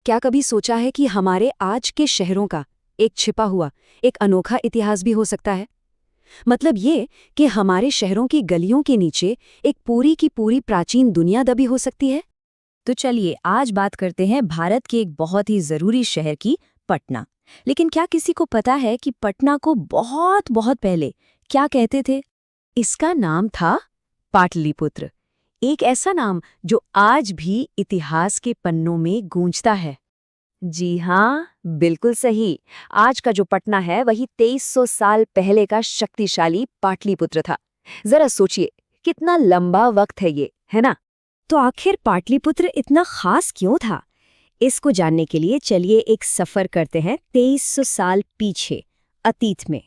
क्या कभी सोचा है कि हमारे आज के शहरों का एक छिपा हुआ, एक अनोखा इतिहास भी हो सकता है? मतलब ये कि हमारे शहरों की गलियों के नीचे एक पूरी की पूरी प्राचीन दुनिया दबी हो सकती है? तो चलिए आज बात करते हैं भारत के एक बहुत ही जरूरी शहर की, पटना। लेकिन क्या किसी को पता है कि पटना को बहुत बहुत पहले क्या कहते थे? इसका नाम था पाटलिपुत्र। एक ऐसा नाम जो आज भी इतिहास के पन्नों में गूंजता है। जी हाँ, बिल्कुल सही। आज का जो पटना है वही 2300 साल पहले का शक्तिशाली पाटलिपुत्र था। जरा सोचिए, कितना लंबा वक्त है ये, है ना? तो आखिर पाटलिपुत्र इतना खास क्यों था? इसको जानने के लिए चलिए एक सफर करते हैं 2300 साल पीछे, अतीत में।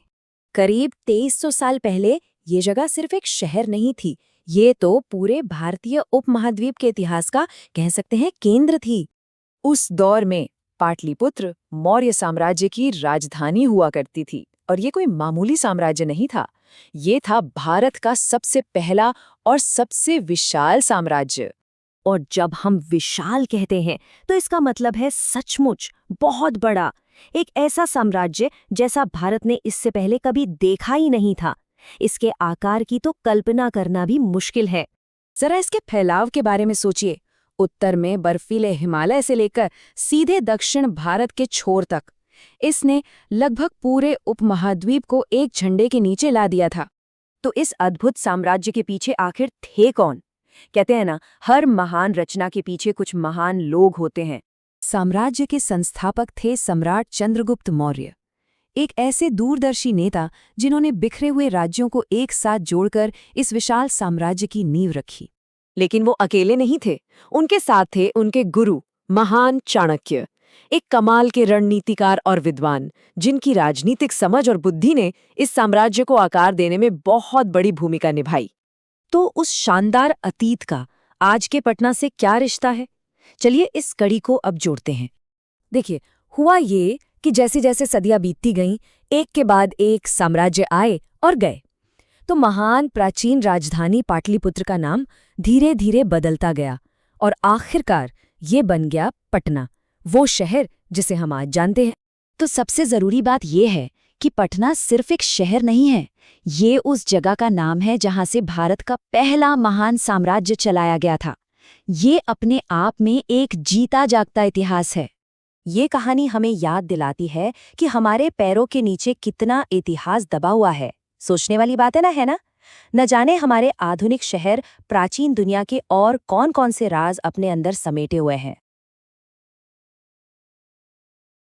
करीब 2300 साल पहले ये जगह सिर्फ एक शहर नहीं थी, ये तो पूरे भारतीय उपमहाद्वीप के इतिहास का कह सकते हैं केंद्र थी। उस दौर में पाटलिपुत्र मौर्य साम्राज्य की राजधानी हुआ करती थी, और ये कोई मामूली साम्राज्य नहीं था। ये था भारत का सबसे पहला और सबसे विशाल साम्राज्य। और जब हम विशाल कहते हैं तो इसका मतलब है सचमुच बहुत बड़ा, एक ऐसा साम्राज्य जैसा भारत ने इससे पहले कभी देखा ही नहीं था। इसके आकार की तो कल्पना करना भी मुश्किल है। जरा इसके फैलाव के बारे में सोचिए। उत्तर में बर्फीले हिमालय से लेकर सीधे दक्षिण भारत के छोर तक इसने लगभग पूरे उपमहाद्वीप को एक झंडे के नीचे ला दिया था। तो इस अद्भुत साम्राज्य के पीछे आखिर थे कौन? कहते हैं ना, हर महान रचना के पीछे कुछ महान लोग होते हैं। साम्राज्य के संस्थापक थे सम्राट चंद्रगुप्त मौर्य, एक ऐसे दूरदर्शी नेता जिन्होंने बिखरे हुए राज्यों को एक साथ जोड़कर इस विशाल साम्राज्य की नींव रखी। लेकिन वो अकेले नहीं थे, उनके साथ थे उनके गुरु महान चाणक्य, एक कमाल के रणनीतिकार और विद्वान, जिनकी राजनीतिक समझ और बुद्धि ने इस साम्राज्य को आकार देने में बहुत बड़ी भूमिका निभाई। तो उस शानदार अतीत का आज के पटना से क्या रिश्ता है? चलिए इस कड़ी को अब जोड़ते हैं। देखिए, हुआ ये कि जैसे जैसे सदियां बीतती गईं, एक के बाद एक साम्राज्य आए और गए, तो महान प्राचीन राजधानी पाटलिपुत्र का नाम धीरे धीरे बदलता गया और आखिरकार ये बन गया पटना, वो शहर जिसे हम आज जानते हैं। तो सबसे जरूरी बात यह है कि पटना सिर्फ एक शहर नहीं है, ये उस जगह का नाम है जहां से भारत का पहला महान साम्राज्य चलाया गया था। ये अपने आप में एक जीता जागता इतिहास है। ये कहानी हमें याद दिलाती है कि हमारे पैरों के नीचे कितना इतिहास दबा हुआ है। सोचने वाली बात है ना, है ना? न जाने हमारे आधुनिक शहर प्राचीन दुनिया के और कौन-कौन से राज अपने अंदर समेटे हुए हैं।